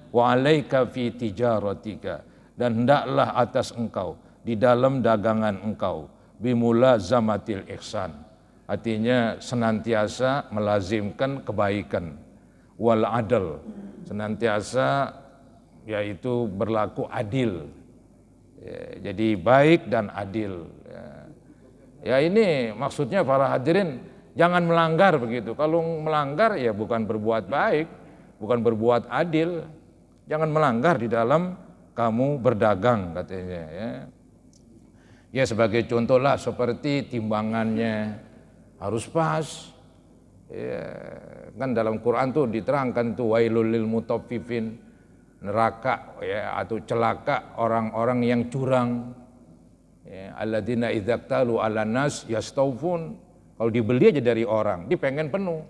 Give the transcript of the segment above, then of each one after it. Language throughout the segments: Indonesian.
wa alaika fi tijaratika, dan hendaklah atas engkau di dalam dagangan engkau bimulazamatil ihsan, artinya senantiasa melazimkan kebaikan, wal adl, senantiasa yaitu berlaku adil, ya, jadi baik dan adil. Ya ini maksudnya para hadirin, jangan melanggar begitu. Kalau melanggar ya bukan berbuat baik, bukan berbuat adil. Jangan melanggar di dalam kamu berdagang katanya ya. Ya sebagai contoh lah seperti timbangannya harus pas. Ya, kan dalam Quran tuh diterangkan tuh wailul lil mutaffifin, neraka ya atau celaka orang-orang yang curang. Ya, alladzina idza qtalu 'alan nas yastawfun, kalau dibeli aja dari orang dia pengen penuh.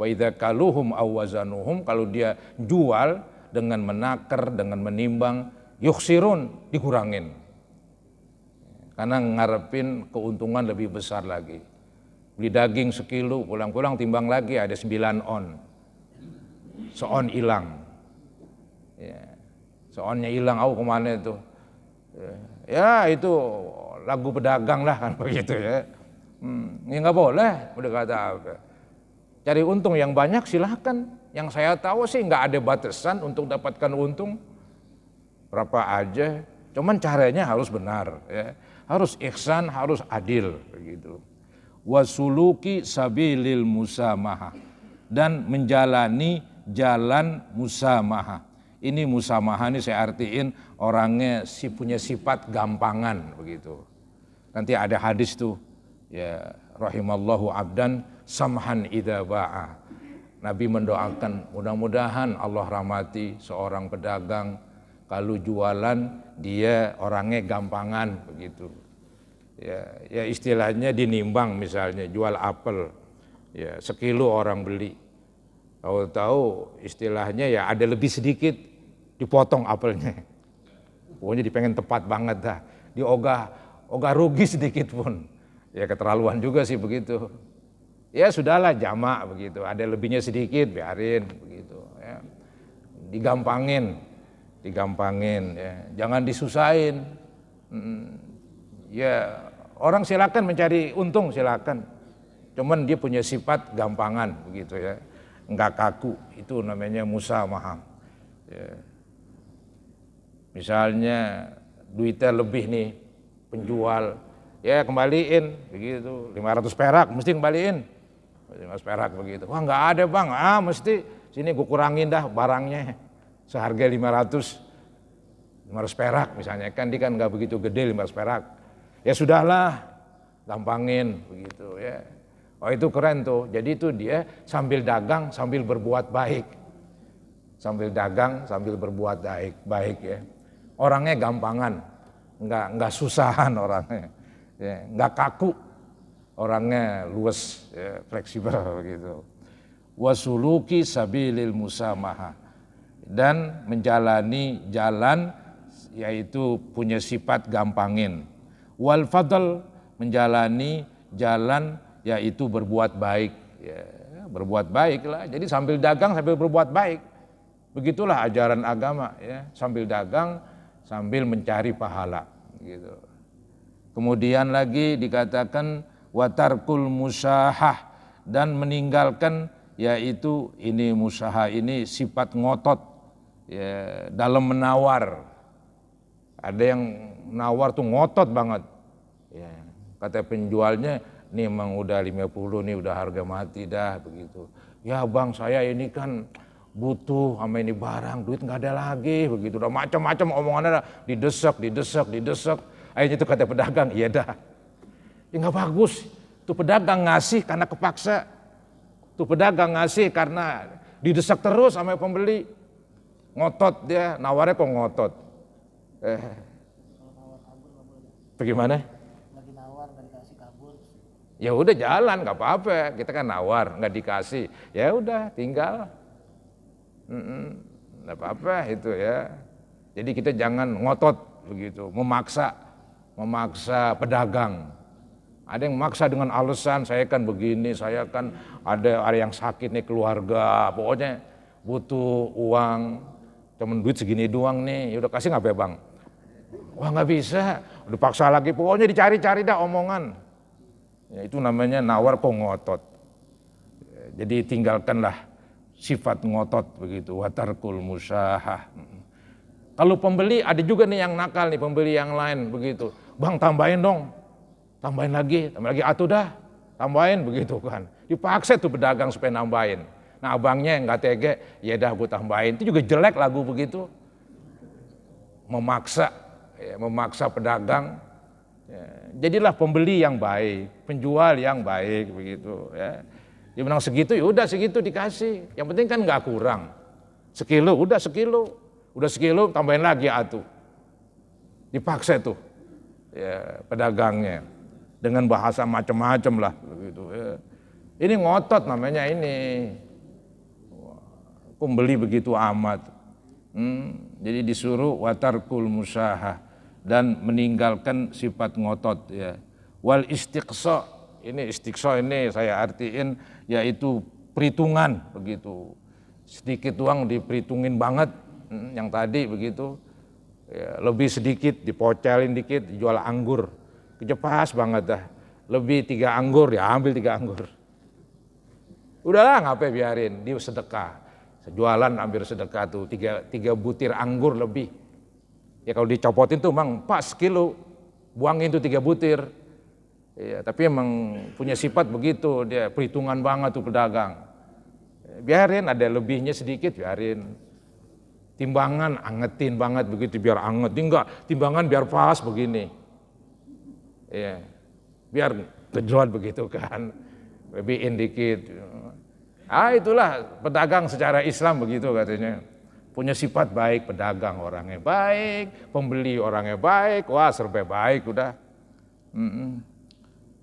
Wa idza kaluhum aw wazanuhum, kalau dia jual dengan menakar, dengan menimbang, yukhsirun, dikurangin. Karena ngarepin keuntungan lebih besar lagi. Beli daging sekilo, pulang-pulang timbang lagi ada 9 on. Seon hilang. Ya. Seonnya hilang, kemana itu? Ya itu lagu pedagang lah kan begitu ya. Ini nggak boleh udah kata apa. Cari untung yang banyak silahkan. Yang saya tahu sih nggak ada batasan untuk dapatkan untung berapa aja. Cuman caranya harus benar ya. Harus ihsan, harus adil begitu. Wasuluki sabilil musamahah, dan menjalani jalan musamahah. Ini musamahah ini saya artiin orangnya punya sifat gampangan begitu. Nanti ada hadis tuh ya, rahimallahu abdan samhan idza ba'a. Nabi mendoakan mudah-mudahan Allah rahmati seorang pedagang kalau jualan dia orangnya gampangan begitu. Ya istilahnya dinimbang, misalnya jual apel ya sekilo orang beli. Tahu-tahu istilahnya ya ada lebih sedikit dipotong apelnya. Pokoknya dipengen tepat banget dah. Diogah rugi sedikit pun. Ya keterlaluan juga sih begitu. Ya sudahlah jamak begitu. Ada lebihnya sedikit biarin begitu ya. Digampangin ya. Jangan disusahin. Ya orang silakan mencari untung silakan. Cuman dia punya sifat gampangan begitu ya. Enggak kaku, itu namanya musamahah. Ya. Misalnya duitnya lebih nih penjual, ya kembaliin begitu, 500 perak mesti kembaliin, 500 perak begitu. Wah nggak ada bang, mesti sini gue kurangin dah barangnya seharga 500 perak misalnya, kan dia kan nggak begitu gede 500 perak. Ya sudahlah, gampangin begitu ya. Oh itu keren tuh, jadi itu dia sambil dagang sambil berbuat baik, sambil dagang sambil berbuat baik ya. Orangnya gampangan, nggak susahan orangnya, ya, nggak kaku, orangnya luas, ya, fleksibel begitu. Wasuluki sabilil musamahah, dan menjalani jalan yaitu punya sifat gampangin. Wal fadl, menjalani jalan yaitu berbuat baik, ya, berbuat baik lah. Jadi sambil dagang sambil berbuat baik, begitulah ajaran agama ya, sambil dagang sambil mencari pahala gitu. Kemudian lagi dikatakan watarkul musahah, dan meninggalkan yaitu ini musaha ini sifat ngotot ya, dalam menawar. Ada yang nawar tuh ngotot banget ya, kata penjualnya nih emang udah 50 nih udah harga mati dah begitu. Ya bang saya ini kan butuh sama ini barang, duit nggak ada lagi begitu, udah macam-macam omongannya, didesak. Akhirnya itu kata pedagang, iya dah, ya nggak bagus. Tuh pedagang ngasih karena kepaksa, tuh pedagang ngasih karena didesak terus sama pembeli, ngotot dia, nawarnya kok ngotot. Bagaimana? Lagi nawar nggak dikasih kabur. Ya udah jalan, nggak apa-apa, kita kan nawar nggak dikasih, ya udah tinggal. Nggak apa-apa itu ya. Jadi kita jangan ngotot begitu, memaksa pedagang. Ada yang memaksa dengan alasan saya kan begini, saya kan ada yang sakit nih keluarga, pokoknya butuh uang. cuman duit segini doang nih, ya udah kasih nggak bang? Wah nggak bisa, udah paksa lagi, pokoknya dicari-cari dah omongan. Ya, itu namanya nawar kok ngotot. Jadi tinggalkanlah sifat ngotot begitu, watarkul musahah. Kalau pembeli ada juga nih yang nakal nih, pembeli yang lain begitu. Bang tambahin dong, tambahin lagi atuh dah, tambahin begitu kan. Dipaksa tuh pedagang supaya nambahin. Nah abangnya yang nggak tege, ya dah gue tambahin. Itu juga jelek lagu begitu. Memaksa pedagang. Ya, jadilah pembeli yang baik, penjual yang baik begitu. Ya. Dia menang segitu, ya udah segitu dikasih. Yang penting kan nggak kurang. Sekilo, udah sekilo tambahin lagi atuh. Dipaksa tuh ya, pedagangnya dengan bahasa macam-macam lah begitu. Ya. Ini ngotot namanya ini. Pembeli begitu amat. Jadi disuruh watarkul musahah dan meninggalkan sifat ngotot ya. Wal istiqsa, ini istiqsa ini saya artiin yaitu perhitungan begitu. Sedikit uang diperhitungin banget, yang tadi begitu. Ya, lebih sedikit dipocelin dikit, dijual anggur. Kejepas banget dah. Lebih 3 anggur ya ambil 3 anggur. Udahlah ngapain biarin, dia sedekah. Jualan ambil sedekah tuh 3 butir anggur lebih. Ya kalau dicopotin tuh emang pas kilo, buangin tuh 3 butir. Ya, tapi emang punya sifat begitu, dia perhitungan banget tuh pedagang. Biarin ada lebihnya sedikit, biarin. Timbangan angetin banget begitu biar anget, enggak timbangan biar pas begini. Ya, biar kejual begitu kan, lebihin dikit. Itulah pedagang secara Islam begitu katanya. Punya sifat baik, pedagang orangnya baik, pembeli orangnya baik, wah serba baik udah.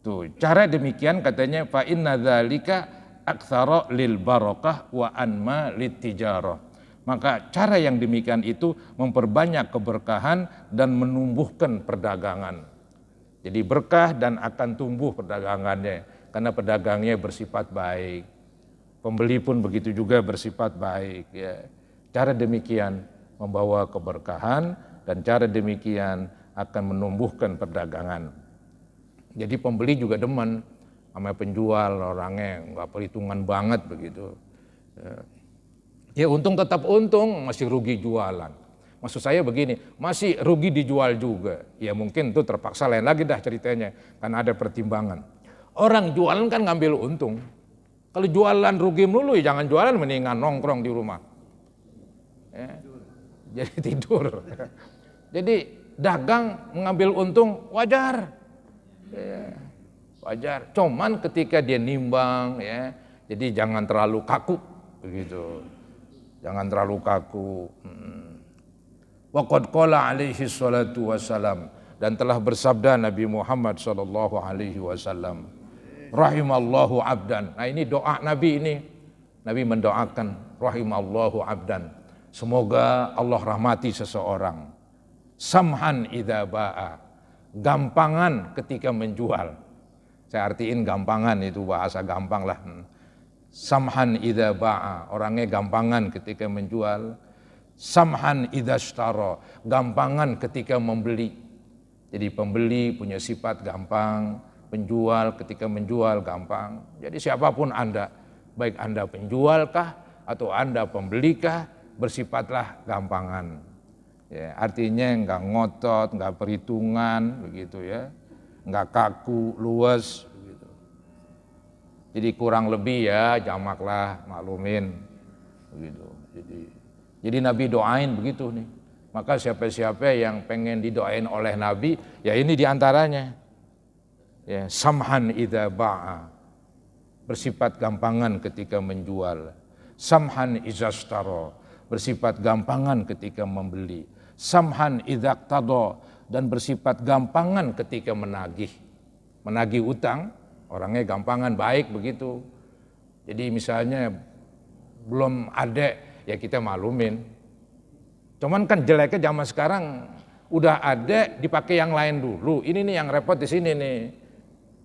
Tuh, cara demikian katanya fa inna dzalika aktsara lil barakah wa anma lit tijarah. Maka cara yang demikian itu memperbanyak keberkahan dan menumbuhkan perdagangan. Jadi berkah dan akan tumbuh perdagangannya karena pedagangnya bersifat baik. Pembeli pun begitu juga bersifat baik ya. Cara demikian membawa keberkahan dan cara demikian akan menumbuhkan perdagangan. Jadi pembeli juga demen sama penjual, orangnya nggak perhitungan banget begitu. Ya untung tetap untung, masih rugi jualan. Maksud saya begini, masih rugi dijual juga. Ya mungkin itu terpaksa lain lagi dah ceritanya, karena ada pertimbangan. Orang jualan kan ngambil untung. Kalau jualan rugi melulu ya jangan jualan, mendingan nongkrong di rumah. Ya, jadi tidur. Jadi dagang mengambil untung wajar. Ya, wajar. Cuman ketika dia nimbang ya, jadi jangan terlalu kaku begitu. Jangan terlalu kaku. Wa qad qala alaihi salatu wassalam, dan telah bersabda Nabi Muhammad sallallahu alaihi wasallam, rahimallahu abdan. Nah ini doa Nabi ini. Nabi mendoakan rahimallahu abdan. Semoga Allah rahmati seseorang. Samhan idza ba'a. Gampangan ketika menjual. Saya artiin gampangan itu bahasa gampang lah. Samhan idza ba'a. Orangnya gampangan ketika menjual. Samhan idza ishtara. Gampangan ketika membeli. Jadi pembeli punya sifat gampang. Penjual ketika menjual gampang. Jadi siapapun Anda, baik Anda penjual kah atau Anda pembeli kah, bersifatlah gampangan. Ya, artinya nggak ngotot, nggak perhitungan, begitu ya, nggak kaku, luas, begitu. Jadi kurang lebih ya jamaklah, maklumin, begitu. Jadi Nabi doain begitu nih. Maka siapa-siapa yang pengen didoain oleh Nabi, ya ini diantaranya. Ya, samhan idza ba'a. Bersifat gampangan ketika menjual. Samhan idza ishtara. Bersifat gampangan ketika membeli. Samhan idza iqtada, dan bersifat gampangan ketika menagih. Menagih utang, orangnya gampangan, baik begitu. Jadi misalnya belum ada, ya kita maklumin. Cuman kan jeleknya zaman sekarang udah ada dipakai yang lain dulu. Ini nih yang repot di sini nih.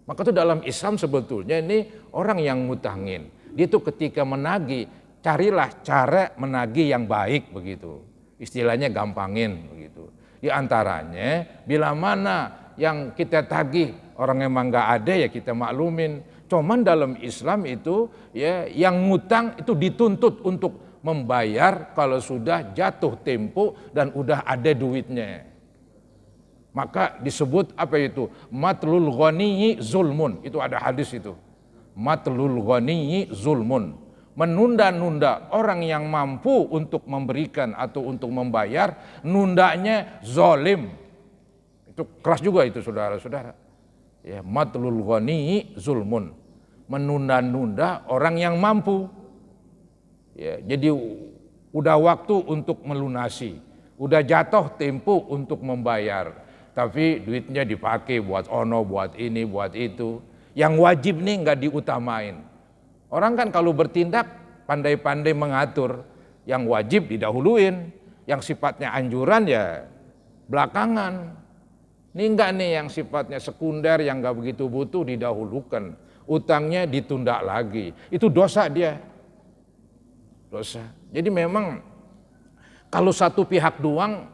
Maka tuh dalam Islam sebetulnya ini orang yang ngutangin. Dia tuh ketika menagih, carilah cara menagih yang baik begitu. istilahnya gampangin begitu. Di antaranya bila mana yang kita tagih orang emang nggak ada ya kita maklumin. Cuman dalam Islam itu ya yang ngutang itu dituntut untuk membayar kalau sudah jatuh tempo dan udah ada duitnya. Maka disebut apa itu? Matlul ghaniyyi zulmun. Itu ada hadis itu. Matlul ghaniyyi zulmun. Menunda-nunda orang yang mampu untuk memberikan atau untuk membayar, nundanya zalim. Itu keras juga itu saudara-saudara. Ya, matlul ghaniyyi zulmun. Menunda-nunda orang yang mampu. Ya, jadi udah waktu untuk melunasi, udah jatuh tempo untuk membayar, tapi duitnya dipakai buat ono, buat ini, buat itu. Yang wajib nih nggak diutamain. Orang kan kalau bertindak pandai-pandai mengatur, yang wajib didahuluin, yang sifatnya anjuran ya belakangan. Ini enggak nih yang sifatnya sekunder, yang nggak begitu butuh didahulukan, utangnya ditunda lagi, itu dosa dia. Dosa. Jadi memang kalau satu pihak doang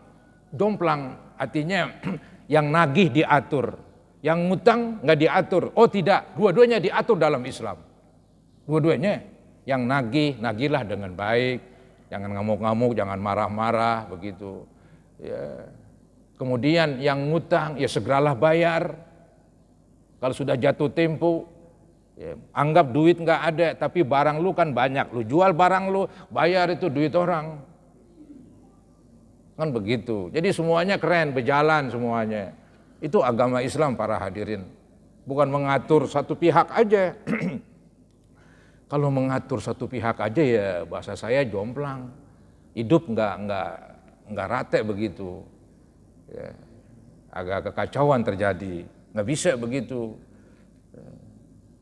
jomplang, artinya yang nagih diatur, yang ngutang nggak diatur. Oh tidak, dua-duanya diatur dalam Islam. Dua-duanya, yang nagihlah dengan baik, jangan ngamuk-ngamuk, jangan marah-marah begitu. Ya. Kemudian yang ngutang ya segeralah bayar. Kalau sudah jatuh tempo. Ya, anggap duit nggak ada, tapi barang lu kan banyak, lu jual barang lu, bayar itu duit orang, kan begitu. Jadi semuanya keren, berjalan semuanya. Itu agama Islam para hadirin, bukan mengatur satu pihak aja. Kalau mengatur satu pihak aja ya bahasa saya jomplang, hidup nggak rate begitu, ya, agak kekacauan terjadi, nggak bisa begitu.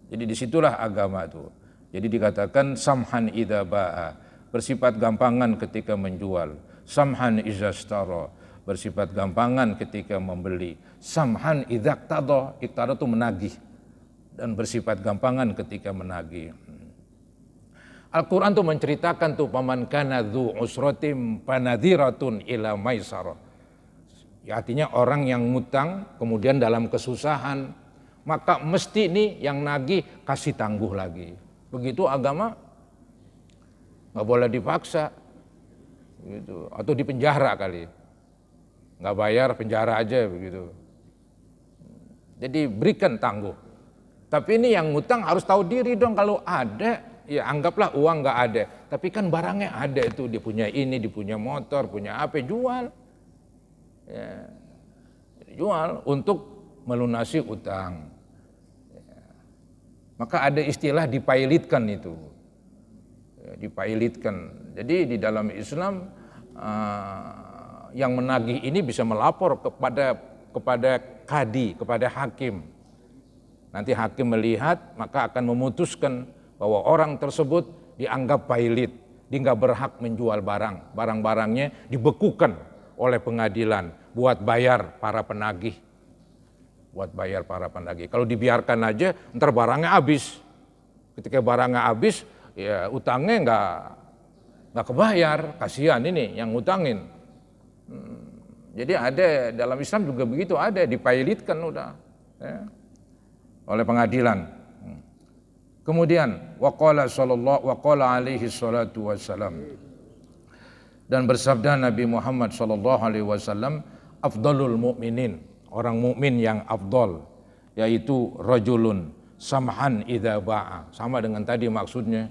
Jadi disitulah agama itu. Jadi dikatakan samhan idza ba'a, bersifat gampangan ketika menjual. Samhan idza ishtara, bersifat gampangan ketika membeli. Samhan idza iqtada, iqtada itu menagih, dan bersifat gampangan ketika menagih. Al-Quran tuh menceritakan tuh paman kana dzu usratim fanadhiratun ila maisarah. Ya, artinya orang yang ngutang kemudian dalam kesusahan, maka mesti nih yang nagih kasih tangguh lagi. Begitu agama, nggak boleh dipaksa, gitu. Atau dipenjara kali, nggak bayar penjara aja begitu. Jadi berikan tangguh. Tapi ini yang ngutang harus tahu diri dong, kalau ada ya anggaplah uang nggak ada, tapi kan barangnya ada itu, dia punya ini, dia punya motor, punya apa, jual, ya, jual untuk melunasi utang. Maka ada istilah dipailitkan itu, ya, dipailitkan. Jadi di dalam Islam yang menagih ini bisa melapor kepada kadi, kepada hakim. Nanti hakim melihat maka akan memutuskan bahwa orang tersebut dianggap pailit, dia nggak berhak menjual barang-barangnya dibekukan oleh pengadilan buat bayar para penagih. Kalau dibiarkan aja, ntar barangnya habis. Ketika barangnya habis, ya utangnya nggak kebayar, kasihan ini yang ngutangin. Jadi ada dalam Islam juga begitu, ada dipailitkan udah, ya, oleh pengadilan. Kemudian waqala alaihi salatu wassalam, dan bersabda Nabi Muhammad sallallahu alaihi wasallam, afdalul mu'minin, orang mukmin yang afdal, yaitu rajulun samhan idza ba'a. Sama dengan tadi maksudnya,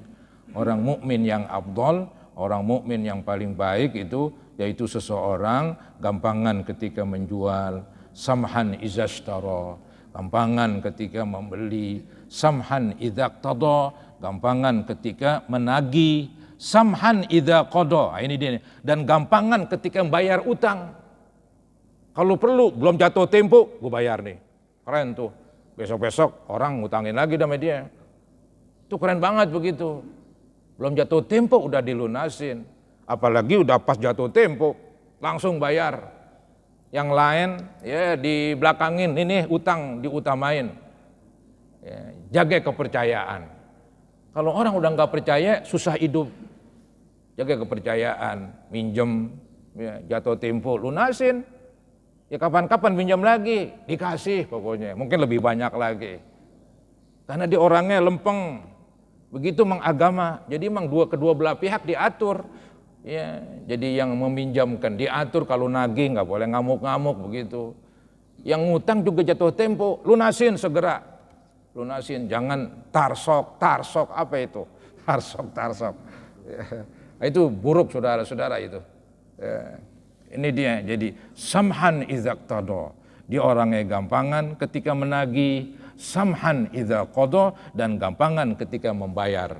orang mukmin yang afdal, orang mukmin yang paling baik itu yaitu seseorang gampangan ketika menjual, samhan idza ishtara, gampangan ketika membeli, samhan idza iqtada, gampangan ketika menagih, samhan idza qada. Ini dia, dan gampangan ketika membayar utang. Kalau perlu, belum jatuh tempo, gue bayar nih. Keren tuh. Besok-besok orang ngutangin lagi sama dia. Itu keren banget begitu. Belum jatuh tempo udah dilunasin. Apalagi udah pas jatuh tempo, langsung bayar. Yang lain ya di belakangin, ini utang diutamain. Ya, jaga kepercayaan. Kalau orang udah nggak percaya, susah hidup. Jaga kepercayaan, minjem, Ya, jatuh tempo lunasin. Ya kapan-kapan pinjam lagi, dikasih pokoknya. Mungkin lebih banyak lagi. Karena dia orangnya lempeng. Begitu mengagama. Jadi memang kedua belah pihak diatur. Ya, jadi yang meminjamkan diatur, kalau nagih nggak boleh ngamuk-ngamuk begitu. Yang ngutang juga jatuh tempo, lunasin segera. Lunasin, jangan tarsok apa itu? Tarsok. Ya. Itu buruk saudara-saudara itu. Ya. Ini dia, jadi samhan idza qada. Dia orangnya gampangan ketika menagih, samhan idza qada, dan gampangan ketika membayar.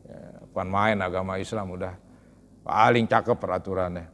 Ya, bukan main agama Islam, udah paling cakep peraturannya.